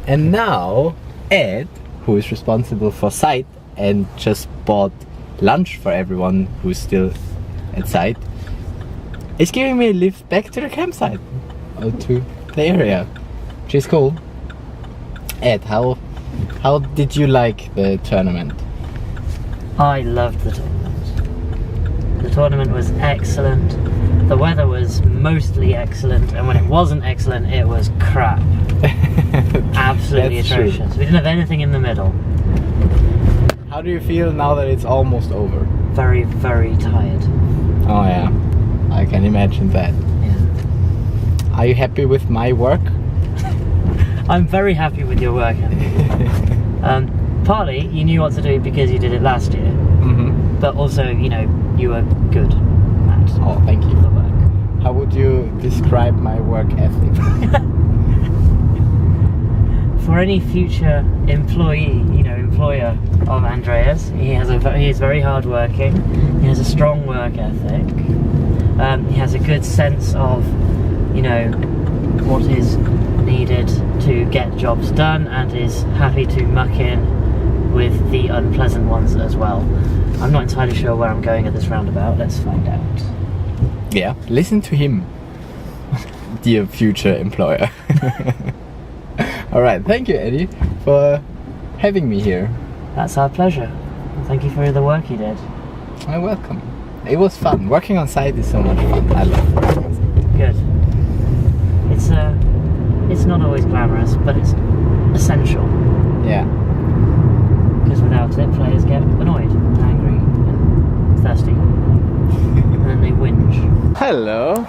And now Ed, who is responsible for site and just bought lunch for everyone who's still at site, is giving me a lift back to the campsite, or to the area, which is cool. Ed, how did you like the tournament? I loved the tournament. The tournament was excellent. The weather was mostly excellent, and when it wasn't excellent, it was crap. Absolutely atrocious. True. We didn't have anything in the middle. How do you feel now that it's almost over? Very, very tired. Oh yeah, I can imagine that. Yeah. Are you happy with my work? I'm very happy with your work, Andy. Partly, you knew what to do because you did it last year. Mm-hmm. But also, you know, you were good at thank you. the work. How would you describe my work ethic? For any future employer of Andreas, he is very hardworking. He has a strong work ethic. He has a good sense of, what is needed to get jobs done, and is happy to muck in with the unpleasant ones as well. I'm not entirely sure where I'm going at this roundabout. Let's find out. Yeah, listen to him, dear future employer. Alright, thank you, Eddie, for having me here. That's our pleasure. Thank you for the work you did. You're welcome. It was fun. Working on site is so much fun. I love working on site. Good. It's not always glamorous, but it's essential. Yeah. Because without it, players get annoyed, angry, and thirsty. And then they whinge. Hello.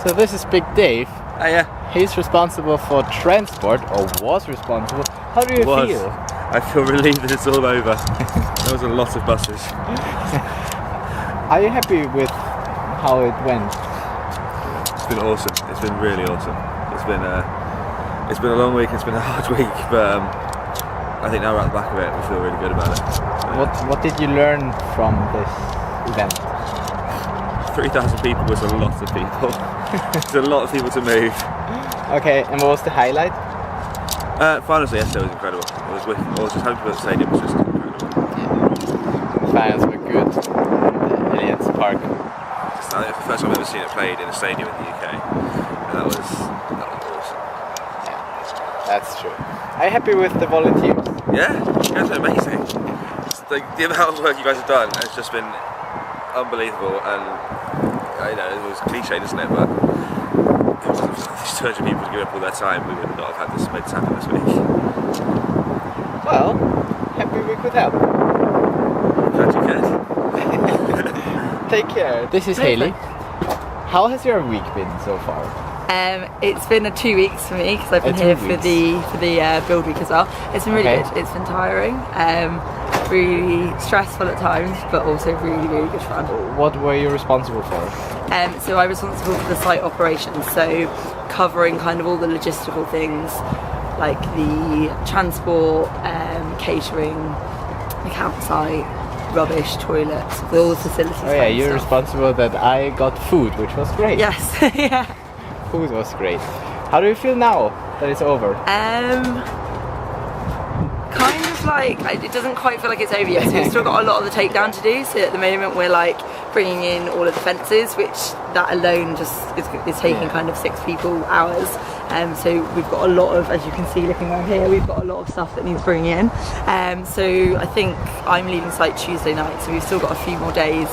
So this is Big Dave. Yeah. He's responsible for transport, or was responsible. How do you feel? I feel relieved that it's all over. There was a lot of buses. Are you happy with how it went? It's been awesome. It's been really awesome. It's been a long week. It's been a hard week, but I think now we're at the back of it. We feel really good about it. What did you learn from this event? 3,000 people was a lot of people. It's a lot of people to move. Okay, and what was the highlight? Finals yesterday was incredible. I was just happy for the stadium. It was just incredible. Yeah. Fans were good. The Allianz Park. It's the first time I've ever seen it played in a stadium in the UK, and that was awesome. Yeah, that's true. Are you happy with the volunteers? Yeah, you guys are amazing. The amount of work you guys have done has just been unbelievable, and I know it was cliche, isn't it? But these 200 people to give up all their time, we would not have had this event happen this week. Well, happy we could help. Glad you cared. Take care. This is Hailey. How has your week been so far? It's been 2 weeks for me because I've been here for the build week as well. It's been really good. It's been tiring, really stressful at times, but also really, really good fun. What were you responsible for? So I'm responsible for the site operations, so covering kind of all the logistical things like the transport, catering, the campsite, rubbish, toilets, all the facilities. Oh yeah, you're responsible that I got food, which was great. Yes, yeah. Food was great. How do you feel now that it's over? Kind of like, it doesn't quite feel like it's over yet, so we've still got a lot of the takedown to do. So at the moment we're like bringing in all of the fences, which that alone just is taking kind of 6 people hours. So we've got a lot of, as you can see looking around here, we've got a lot of stuff that needs bringing in. So I think I'm leaving site Tuesday night, so we've still got a few more days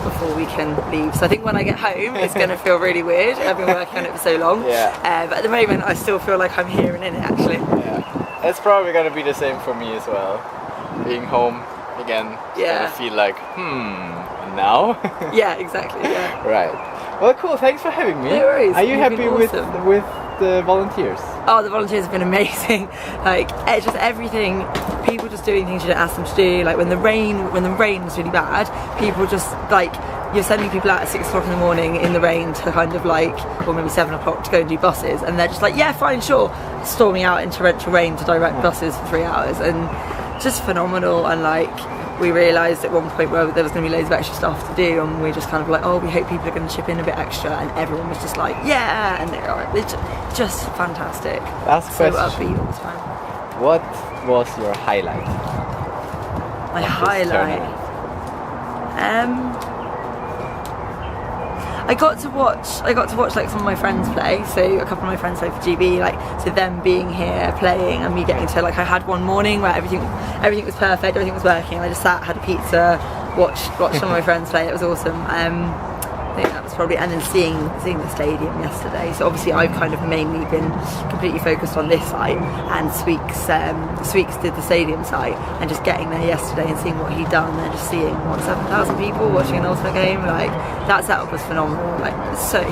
before we can leave. So I think when I get home it's going to feel really weird. I've been working on it for so long. Yeah. But at the moment I still feel like I'm here and in it actually. Yeah. It's probably going to be the same for me as well. Being home again, it's going to feel like, now? Yeah, exactly, yeah. Right. Well, cool, thanks for having me. No worries. Are you happy with awesome. The volunteers? Oh, the volunteers have been amazing. Like, it's just everything, people just doing things you don't ask them to do. Like when the rain was really bad, people just like, you're sending people out at 6 o'clock in the morning in the rain to kind of like, or maybe 7 o'clock to go and do buses, and they're just like, yeah, fine, sure, storming out in torrential rain to direct buses for 3 hours, and just phenomenal. And like, we realised at one point where there was going to be loads of extra stuff to do, and we are just kind of like, oh, we hope people are going to chip in a bit extra, and everyone was just like, yeah, and it's just fantastic. Last so question. upbeat all the time. What was your highlight? My highlight. I got to watch like some of my friends play. So a couple of my friends play for GB. Like, so them being here playing and me getting to, like, I had one morning where everything was perfect, everything was working. I just sat, had a pizza, watched some of my friends play. It was awesome. I think that was probably, and then seeing the stadium yesterday. So obviously I've kind of mainly been completely focused on this site, and Sweeks did the stadium site, and just getting there yesterday and seeing what he'd done, and just seeing 7,000 people watching an ultimate game, like, that setup was phenomenal. Like, so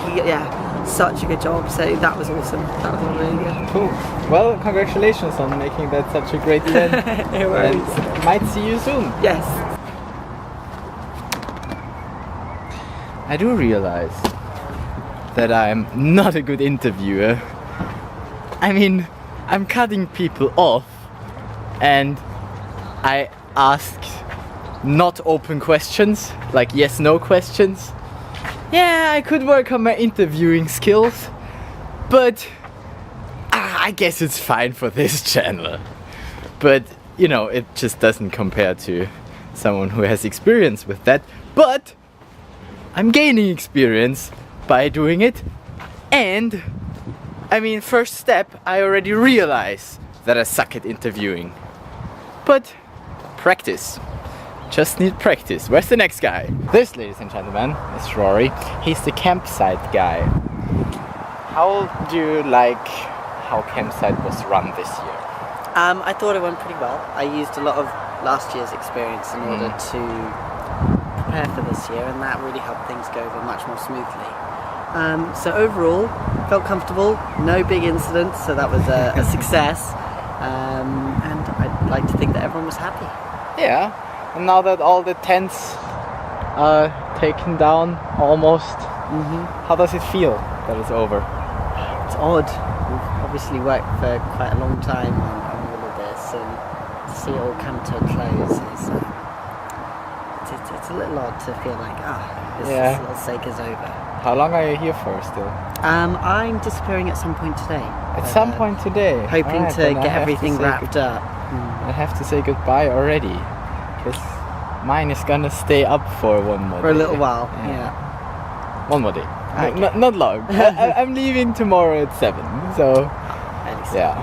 such a good job. So that was awesome. That was all really good. Cool. Well, congratulations on making that such a great event. And might see you soon. Yes. I do realize that I'm not a good interviewer. I mean, I'm cutting people off, and I ask not open questions, like yes/no questions. Yeah, I could work on my interviewing skills, but I guess it's fine for this Chandler. But, you know, it just doesn't compare to someone who has experience with that. But I'm gaining experience by doing it, and I mean, first step, I already realize that I suck at interviewing. But practice. Just need practice. Where's the next guy? This, ladies and gentlemen, is Rory. He's the campsite guy. How do you like how campsite was run this year? I thought it went pretty well. I used a lot of last year's experience in order to prepare for this year, and that really helped things go over much more smoothly. So overall, felt comfortable, no big incidents, so that was a success. And I'd like to think that everyone was happy. Yeah, and now that all the tents are taken down almost, how does it feel that it's over? It's odd. We've obviously worked for quite a long time on all of this, and to see it all come to a close is it's a little odd to feel like, this little sake is over. How long are you here for still? I'm disappearing at some point today. At some point today? Hoping Alright, to then I get have to everything say wrapped up. I have to say goodbye already, because mine is gonna stay up for one more day. For a little while, yeah. One more day. Okay. Not long. I'm leaving tomorrow at 7, so yeah.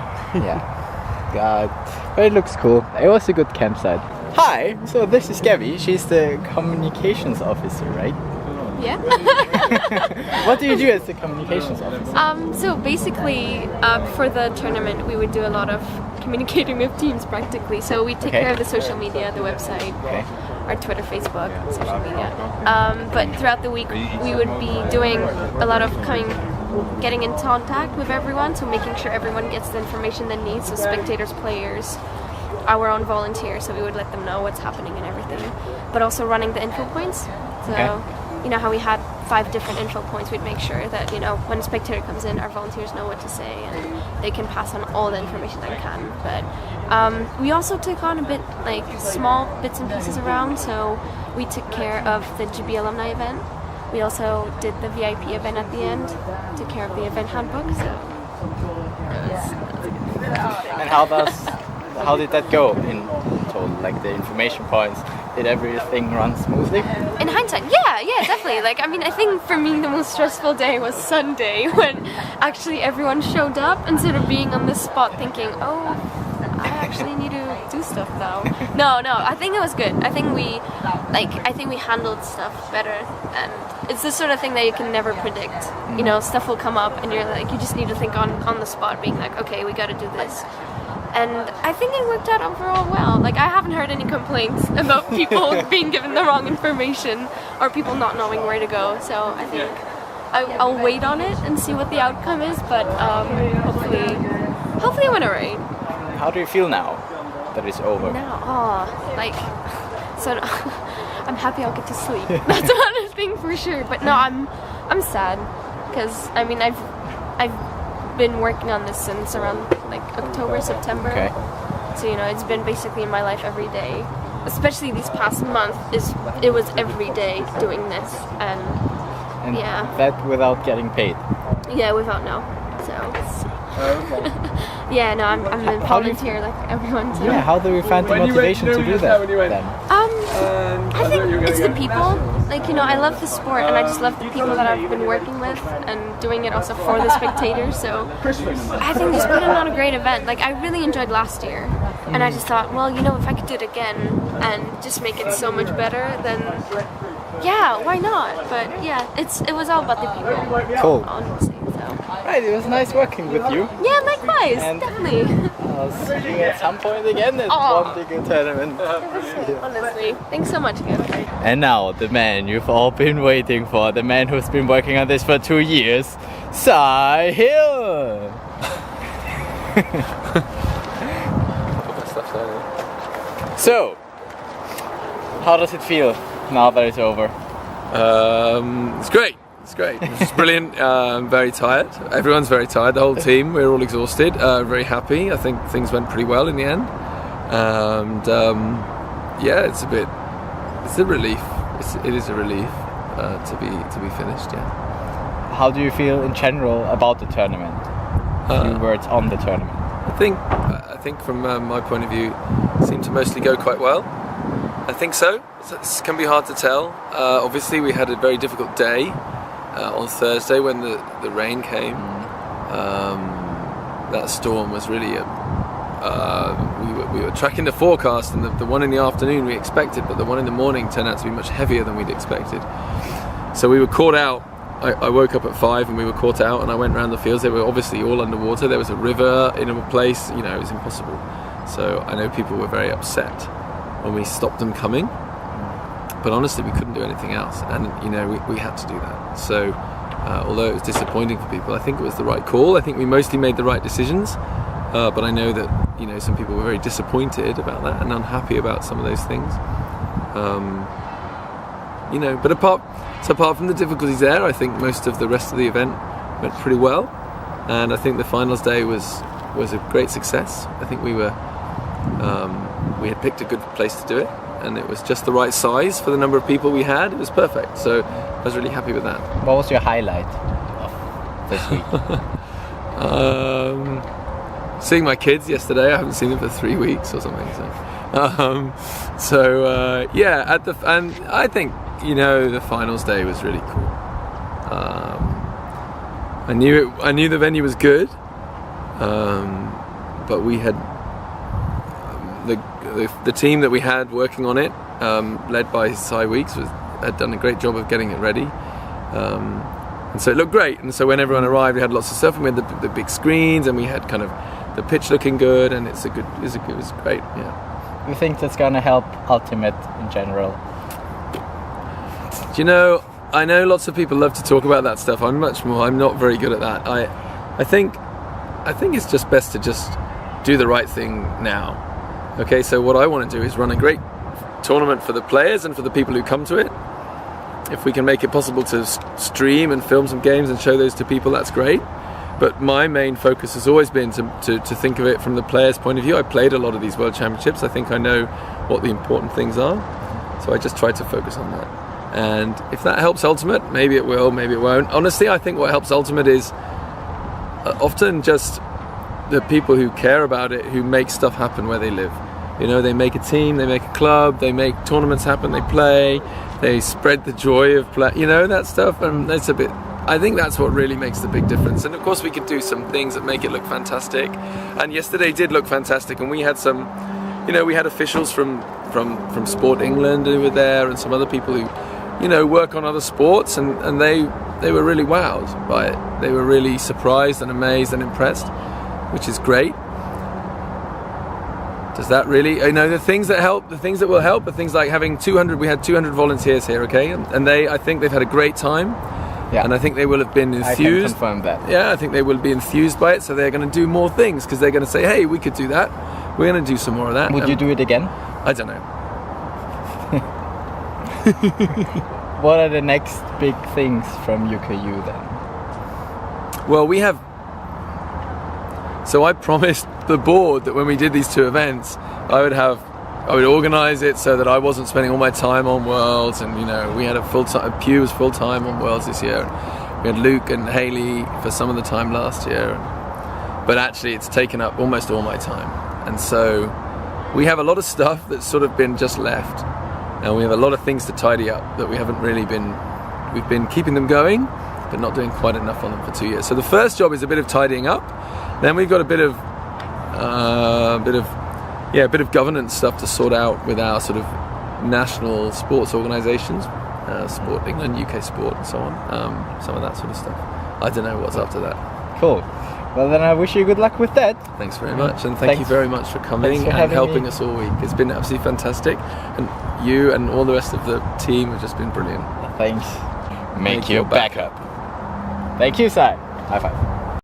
God, but it looks cool. It was a good campsite. Hi, so this is Gabby. She's the communications officer, right? Yeah. What do you do as the communications officer? So basically, for the tournament, we would do a lot of communicating with teams practically. So we take care of the social media, the website, our Twitter, Facebook, social media. But throughout the week, we would be doing a lot of getting in contact with everyone, so making sure everyone gets the information they need, so spectators, players, our own volunteers, so we would let them know what's happening and everything. But also running the info points. So you know how we had 5 different info points, we'd make sure that, you know, when a spectator comes in, our volunteers know what to say and they can pass on all the information they can. But we also took on a bit, like, small bits and pieces around, so we took care of the GB alumni event. We also did the VIP event at the end, took care of the event handbook. So. And how did that go in total? Like the information points, did everything run smoothly? In hindsight, yeah, definitely. Like, I mean, I think for me the most stressful day was Sunday when actually everyone showed up instead of being on the spot thinking, oh, I actually need to do stuff now. No, I think it was good. I think we handled stuff better, and it's the sort of thing that you can never predict. You know, stuff will come up and you're like, you just need to think on the spot, being like, okay, we got to do this. And I think it worked out overall well. Like, I haven't heard any complaints about people being given the wrong information or people not knowing where to go. So I think I'll wait on it and see what the outcome is. But hopefully it went alright. How do you feel now that it's over? I'm happy I'll get to sleep. That's one thing for sure. But no, I'm sad because I mean I've been working on this since around like October, September. Okay. So, you know, it's been basically in my life every day. especially these past month, it was every day doing this, and yeah. That without getting paid. Yeah, without no. So. Okay. Yeah, no, I'm a volunteer like everyone. So. Yeah, how do you find the motivation to do that then? I think it's the people. Like, you know, I love the sport and I just love the people that I've been working with and doing it also for the spectators. So I think just putting on a great event. Like, I really enjoyed last year and I just thought, well, you know, if I could do it again and just make it so much better, then yeah, why not? But yeah, it was all about the people. Cool. Honestly, so. Right, it was nice working with you. Yeah, likewise, And definitely. I'll see you at some point again at one bigger tournament. Honestly, thanks so much, again. And now the man you've all been waiting for, the man who's been working on this for 2 years, Sahil. So, how does it feel now that it's over? It's great. It's great. It's brilliant. I'm very tired. Everyone's very tired. The whole team. We're all exhausted. Very happy. I think things went pretty well in the end. And yeah, it's a relief. It is a relief to be finished. Yeah. How do you feel in general about the tournament? A few words on the tournament. I think from my point of view, it seemed to mostly go quite well. I think so. It can be hard to tell. Obviously, we had a very difficult day on Thursday when the rain came. That storm was really we were tracking the forecast, and the one in the afternoon we expected, but the one in the morning turned out to be much heavier than we'd expected. So we were caught out. I woke up at 5 and we were caught out, and I went around the fields. They were obviously all underwater. There was a river in a place, you know, it was impossible. So I know people were very upset when we stopped them coming, but honestly we couldn't do anything else, and you know, we had to do that. So although it was disappointing for people, I think it was the right call. I think we mostly made the right decisions, but I know that, you know, some people were very disappointed about that and unhappy about some of those things. You know, but apart from the difficulties there, I think most of the rest of the event went pretty well, and I think the finals day was a great success. I think we had picked a good place to do it, and it was just the right size for the number of people we had. It was perfect, so I was really happy with that. What was your highlight of this week? Seeing my kids yesterday. I haven't seen them for 3 weeks or something. So yeah, and I think, you know, the finals day was really cool. I knew the venue was good, but we had the team that we had working on it, led by Sahil Weeks, had done a great job of getting it ready, and so it looked great. And so when everyone arrived, we had lots of stuff, and we had the big screens, and we had kind of the pitch looking good, and it was great. Yeah. You think that's gonna help Ultimate in general? Do you know, I know lots of people love to talk about that stuff. I'm not very good at that. I think it's just best to just do the right thing now. Okay, so what I want to do is run a great tournament for the players and for the people who come to it. If we can make it possible to stream and film some games and show those to people, that's great. But my main focus has always been to think of it from the players' point of view. I played a lot of these World Championships. I think I know what the important things are. So I just try to focus on that. And if that helps Ultimate, maybe it will, maybe it won't. Honestly, I think what helps Ultimate is often just the people who care about it, who make stuff happen where they live. You know, they make a team, they make a club, they make tournaments happen, they play, they spread the joy of play, you know, that stuff. And that's I think that's what really makes the big difference. And of course we could do some things that make it look fantastic. And yesterday did look fantastic, and we had some, you know, we had officials from Sport England who were there, and some other people who, you know, work on other sports, and they were really wowed by it. They were really surprised and amazed and impressed, which is great. Does that really, you know, the things that will help are things like having 200, we had 200 volunteers here, okay? And I think they've had a great time. Yeah. And I think they will have been enthused. I can confirm that. Yeah, I think they will be enthused by it, so they're going to do more things, because they're going to say, hey, we could do that. We're going to do some more of that. Would you do it again? I don't know. What are the next big things from UKU then? Well, so I promised the board that when we did these two events, I would have organise it so that I wasn't spending all my time on Worlds, and we had Pew was full time on Worlds this year. We had Luke and Hailey for some of the time last year, but actually it's taken up almost all my time, and so we have a lot of stuff that's sort of been just left, and we have a lot of things to tidy up that we haven't really been. We've been keeping them going, but not doing quite enough on them for 2 years. So the first job is a bit of tidying up. Then we've got a bit of governance stuff to sort out with our sort of national sports organisations, Sport England, UK Sport, and so on. Some of that sort of stuff. I don't know what's after that. Cool. Well, then I wish you good luck with that. Thanks very much, and thank you very much for coming and helping us all week. It's been absolutely fantastic, and you and all the rest of the team have just been brilliant. Thanks. Make your back up. Thank you, Sahil. High five.